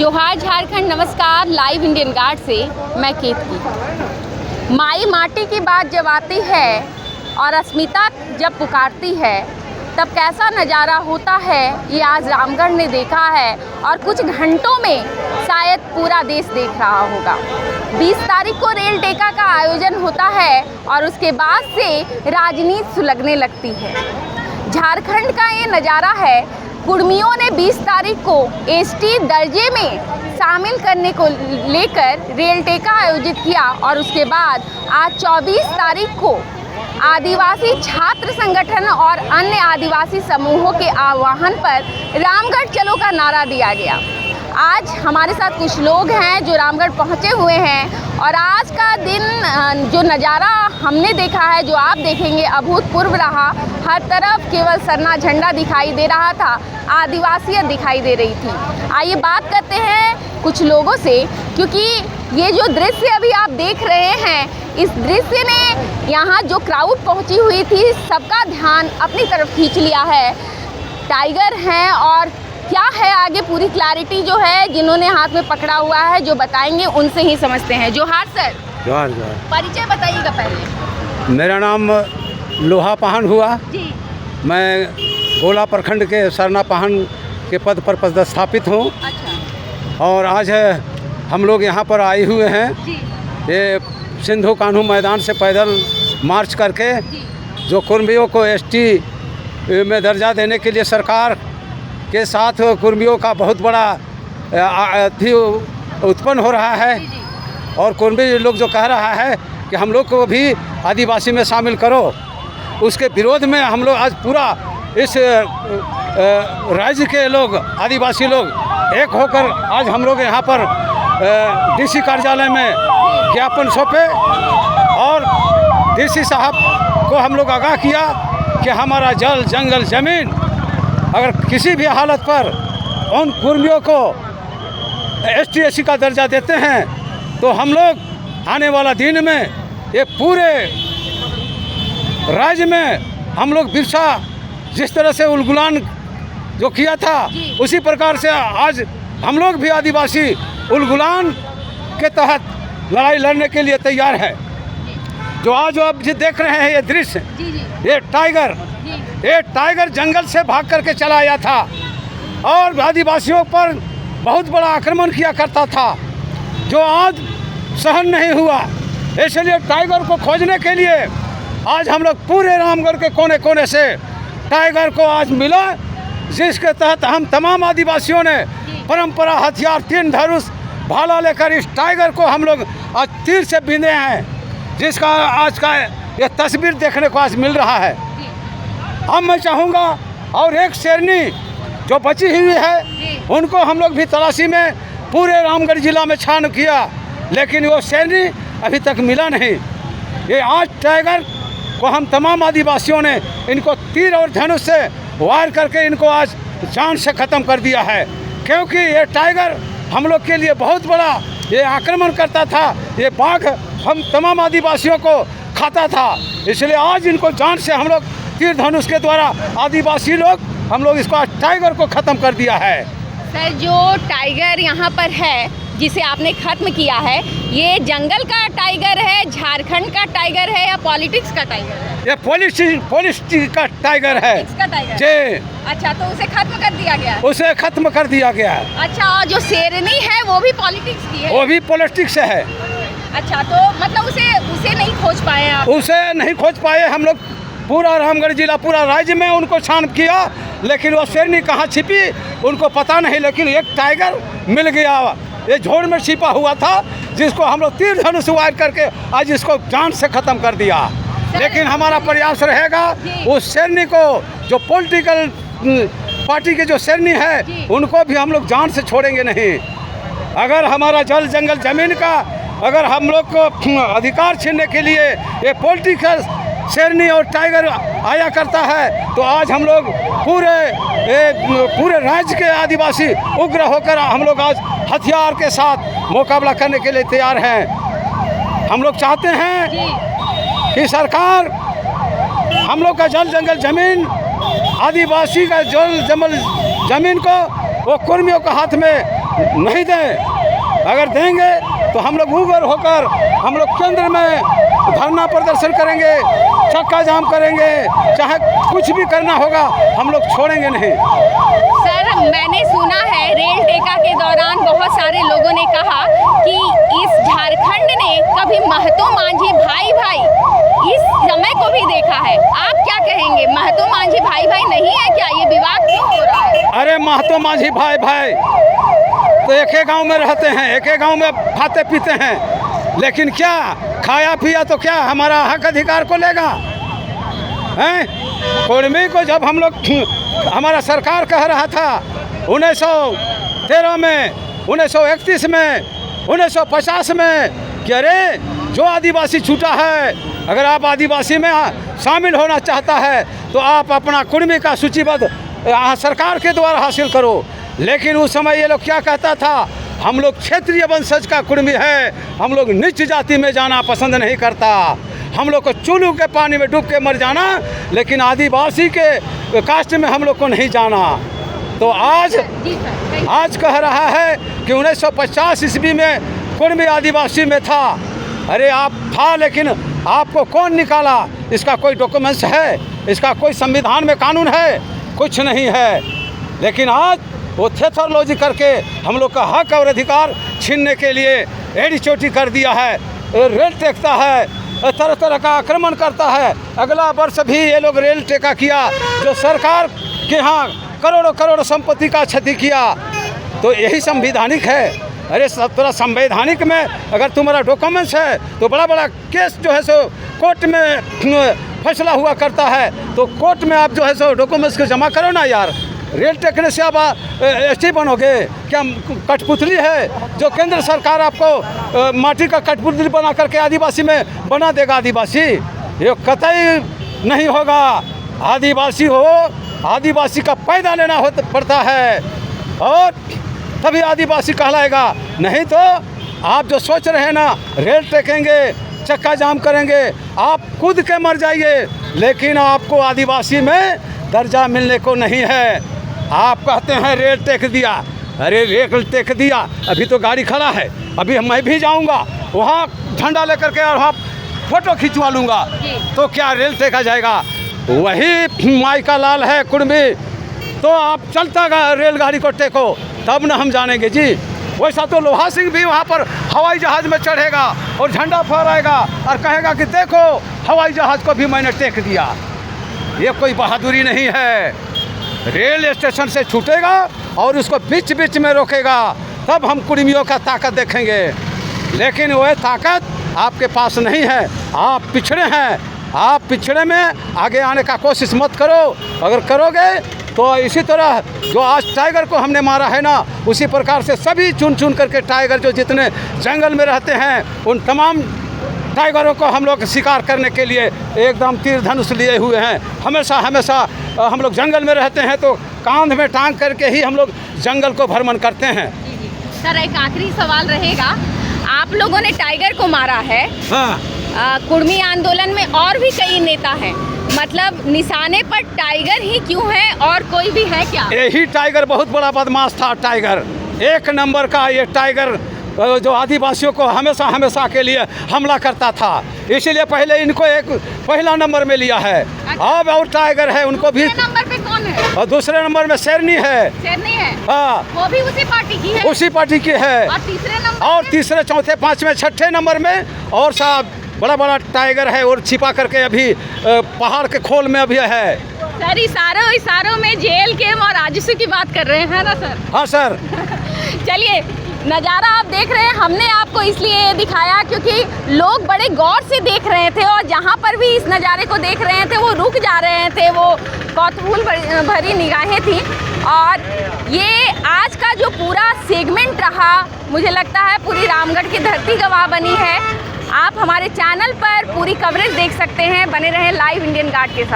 जोहार झारखंड, नमस्कार। Live Indian guard से मैं केतकी। माई माटी की बात जब आती है और अस्मिता जब पुकारती है तब कैसा नज़ारा होता है ये आज रामगढ़ ने देखा है और कुछ घंटों में शायद पूरा देश देख रहा होगा। 20 तारीख को रेल टेका का आयोजन होता है और उसके बाद से राजनीति सुलगने लगती है। झारखंड का ये नज़ारा है। कुर्मियों ने 20 तारीख को एसटी दर्जे में शामिल करने को लेकर रेल टेका आयोजित किया और उसके बाद आज 24 तारीख को आदिवासी छात्र संगठन और अन्य आदिवासी समूहों के आह्वान पर रामगढ़ चलो का नारा दिया गया। आज हमारे साथ कुछ लोग हैं जो रामगढ़ पहुंचे हुए हैं और आज का दिन जो नज़ारा हमने देखा है, जो आप देखेंगे, अभूतपूर्व रहा। हर तरफ केवल सरना झंडा दिखाई दे रहा था, आदिवासियत दिखाई दे रही थी। आइए बात करते हैं कुछ लोगों से, क्योंकि ये जो दृश्य अभी आप देख रहे हैं, इस दृश्य ने यहाँ जो क्राउड पहुँची हुई थी सबका ध्यान अपनी तरफ खींच लिया है। टाइगर हैं और क्या है आगे पूरी क्लैरिटी जो है जिन्होंने हाथ में पकड़ा हुआ है, जो बताएंगे उनसे ही समझते हैं। जोहार सर। जोहार जोहार। परिचय बताइएगा पहले। मेरा नाम लोहा पाहन हुआ जी। मैं गोला प्रखंड के सरना पाहन के पद पर पदस्थापित हूँ। अच्छा। और आज हम लोग यहाँ पर आए हुए हैं जी। ये सिंधु कान्हू मैदान से पैदल मार्च करके जी। जो कुर्मियों को एसटी में दर्जा देने के लिए सरकार के साथ कुर्मियों का बहुत बड़ा उत्पन्न हो रहा है। जी। और कुर्मी लोग जो कह रहा है कि हम लोग को भी आदिवासी में शामिल करो, उसके विरोध में हम लोग आज पूरा इस राज्य के लोग, आदिवासी लोग एक होकर आज हम लोग यहाँ पर डीसी कार्यालय में ज्ञापन सौंपे और डीसी साहब को हम लोग आगाह किया कि हमारा जल जंगल ज़मीन अगर किसी भी हालत पर उन कुर्मियों को एसटी का दर्जा देते हैं तो हम लोग आने वाला दिन में ये पूरे राज्य में हम लोग बिरसा जिस तरह से उलगुलान जो किया था उसी प्रकार से आज हम लोग भी आदिवासी उलगुलान के तहत लड़ाई लड़ने के लिए तैयार है। जो आज आप जो देख रहे हैं ये दृश्य, ये टाइगर जंगल से भाग करके चला आया था और आदिवासियों पर बहुत बड़ा आक्रमण किया करता था, जो आज सहन नहीं हुआ। इसलिए टाइगर को खोजने के लिए आज हम लोग पूरे रामगढ़ के कोने कोने से टाइगर को आज मिला, जिसके तहत हम तमाम आदिवासियों ने परंपरा हथियार, तीन धनुष, भाला लेकर इस टाइगर को हम लोग आज तीर से बींधे हैं, जिसका आज का ये तस्वीर देखने को आज मिल रहा है। अब मैं चाहूँगा और एक शेरनी जो बची हुई है उनको हम लोग भी तलाशी में पूरे रामगढ़ जिला में छान किया, लेकिन वो शेरनी अभी तक मिला नहीं। ये आज टाइगर को हम तमाम आदिवासियों ने इनको तीर और धनुष से वार करके इनको आज जान से ख़त्म कर दिया है, क्योंकि ये टाइगर हम लोग के लिए बहुत बड़ा ये आक्रमण करता था। ये बाघ हम तमाम आदिवासियों को खाता था, इसलिए आज इनको जान से हम लोग तीर धनुष के द्वारा आदिवासी लोग हम लोग इसको टाइगर को ख़त्म कर दिया है। सर, जो टाइगर यहाँ पर है जिसे आपने ख़त्म किया है, ये जंगल का टाइगर है, झारखंड का टाइगर है या पॉलिटिक्स का टाइगर है? ये पॉलिटिक्स का टाइगर है। इसका टाइगर जी। अच्छा, तो उसे खत्म कर दिया गया? उसे खत्म कर दिया गया है। अच्छा, और जो शेरनी है वो भी पॉलिटिक्स की है? वो भी पॉलिटिक्स है। अच्छा, तो मतलब उसे नहीं खोज पाए आप? उसे नहीं खोज पाए हम लोग। पूरा रामगढ़ जिला, पूरा राज्य में उनको छान किया, लेकिन वो शेरनी कहाँ छिपी उनको पता नहीं। लेकिन एक टाइगर मिल गया, ये झोड़ में छिपा हुआ था, जिसको हम लोग तीर धनुष वार करके आज इसको जान से ख़त्म कर दिया। लेकिन हमारा प्रयास रहेगा उस शेरनी को, जो पॉलिटिकल पार्टी के जो शेरनी है, उनको भी हम लोग जान से छोड़ेंगे नहीं। अगर हमारा जल जंगल ज़मीन का अगर हम लोग को अधिकार छीनने के लिए ये पॉलिटिकल शेरनी और टाइगर आया करता है, तो आज हम लोग पूरे राज्य के आदिवासी उग्र होकर हम लोग आज हथियार के साथ मुकाबला करने के लिए तैयार हैं। हम लोग चाहते हैं कि सरकार हम लोग का जल जंगल ज़मीन, आदिवासी का जल जंगल ज़मीन को वो कुर्मियों के हाथ में नहीं दें। अगर देंगे तो हम लोग उग्र होकर हम लोग केंद्र में धरना प्रदर्शन करेंगे, चक्का जाम करेंगे, चाहे कुछ भी करना होगा, हम लोग छोड़ेंगे नहीं। सर, मैंने सुना है रेल टेका के दौरान बहुत सारे लोगों ने कहा कि इस झारखंड ने कभी महतो मांझी भाई भाई इस समय को भी देखा है। आप क्या कहेंगे, महतो मांझी भाई भाई नहीं है क्या? ये विवाद क्यों हो रहा है? अरे महतो मांझी भाई भाई तो एक ही गांव में रहते हैं, एक ही गांव में खाते पीते हैं, लेकिन क्या खाया पिया तो क्या हमारा हक अधिकार को लेगा? हैं? कुर्मी को जब हम लोग हमारा सरकार कह रहा था 1913 में, 1931 में, 1950 में कि अरे जो आदिवासी छूटा है, अगर आप आदिवासी में शामिल होना चाहता है तो आप अपना कुर्मी का सूचीबद्ध सरकार के द्वारा हासिल करो। लेकिन उस समय ये लोग क्या कहता था, हम लोग क्षेत्रीय वंशज का कुर्मी है, हम लोग नीच जाति में जाना पसंद नहीं करता, हम लोग को चूल्हू के पानी में डूब के मर जाना, लेकिन आदिवासी के कास्ट में हम लोग को नहीं जाना। तो आज कह रहा है कि 1950 ईस्वी में कुर्मी आदिवासी में था। अरे आप था, लेकिन आपको कौन निकाला? इसका कोई डॉक्यूमेंट्स है? इसका कोई संविधान में कानून है? कुछ नहीं है। लेकिन आज वो थेथोलॉजी करके हम लोग का हक और अधिकार छीनने के लिए एड़ी चोटी कर दिया है, रेल टेकता है, तरह तरह का आक्रमण करता है। अगला वर्ष भी ये लोग रेल टेका किया, जो सरकार के यहाँ करोड़ों करोड़ संपत्ति का क्षति किया। तो यही संवैधानिक है? अरे थोड़ा संवैधानिक में अगर तुम्हारा डॉक्यूमेंट्स है तो बड़ा बड़ा केस जो है सो कोर्ट में फैसला हुआ करता है, तो कोर्ट में आप जो है सो डॉक्यूमेंट्स को जमा करो ना यार। रेल टेकने से आप एसटी बनोगे क्या? कठपुतली है जो केंद्र सरकार आपको माटी का कठपुतली बना करके आदिवासी में बना देगा? आदिवासी ये कतई नहीं होगा। आदिवासी हो, आदिवासी का पैदा लेना पड़ता है और तभी आदिवासी कहलाएगा। नहीं तो आप जो सोच रहे हैं ना, रेल टेकेंगे, चक्का जाम करेंगे, आप कूद के मर जाइए, लेकिन आपको आदिवासी में दर्जा मिलने को नहीं है। आप कहते हैं रेल टेक दिया, अरे रेल टेक दिया, अभी तो गाड़ी खड़ा है, अभी मैं भी जाऊंगा वहाँ झंडा लेकर के और वहाँ फोटो खिंचवा लूँगा, तो क्या रेल टेका जाएगा? वही माई का लाल है कुर्मी, तो आप चलता रेलगाड़ी को टेको तब ना हम जानेंगे जी। वैसा तो लोहा सिंह भी वहाँ पर हवाई जहाज़ में चढ़ेगा और झंडा फहराएगा और कहेगा कि देखो हवाई जहाज़ को भी मैंने टेक दिया। ये कोई बहादुरी नहीं है। रेल स्टेशन से छूटेगा और उसको बीच बीच में रोकेगा, तब हम कुर्मियों का ताकत देखेंगे। लेकिन वह ताकत आपके पास नहीं है, आप पिछड़े हैं। आप पिछड़े में आगे आने का कोशिश मत करो। अगर करोगे तो इसी तरह जो आज टाइगर को हमने मारा है ना, उसी प्रकार से सभी चुन चुन करके टाइगर जो जितने जंगल में रहते हैं उन तमाम टाइगरों को हम लोग शिकार करने के लिए एकदम तीर धनुष लिए हुए हैं। हमेशा हमेशा हम लोग जंगल में रहते हैं तो कांध में टांग करके ही हम लोग जंगल को भ्रमण करते हैं। सर, एक आखिरी सवाल रहेगा, आप लोगों ने टाइगर को मारा है, हाँ। कुर्मी आंदोलन में और भी कई नेता हैं, मतलब निशाने पर टाइगर ही क्यों है और कोई भी है क्या? यही टाइगर बहुत बड़ा बदमाश था। टाइगर एक नंबर का ये टाइगर जो आदिवासियों को हमेशा हमेशा के लिए हमला करता था, इसीलिए पहले इनको एक पहला नंबर में लिया है। अब और टाइगर है, उनको भी नंबर पे कौन है? और दूसरे नंबर में शेरनी है। शेरनी है? हाँ, वो भी उसी पार्टी की है? उसी पार्टी की है। और तीसरे नंबर? और तीसरे, चौथे, पांचवें, छठे नंबर में और साहब बड़ा बड़ा टाइगर है और छिपा करके अभी पहाड़ के खोल में अभी है। सर, इशारों में जेल के और राजस्व की बात कर रहे हैं ना सर? हाँ सर। चलिए, नज़ारा आप देख रहे हैं, हमने आपको इसलिए दिखाया क्योंकि लोग बड़े गौर से देख रहे थे और जहाँ पर भी इस नज़ारे को देख रहे थे वो रुक जा रहे थे, वो कौतूहल भरी निगाहें थी। और ये आज का जो पूरा सेगमेंट रहा, मुझे लगता है पूरी रामगढ़ की धरती गवाह बनी है। आप हमारे चैनल पर पूरी कवरेज देख सकते हैं। बने रहें लाइव इंडियन गार्ड के साथ।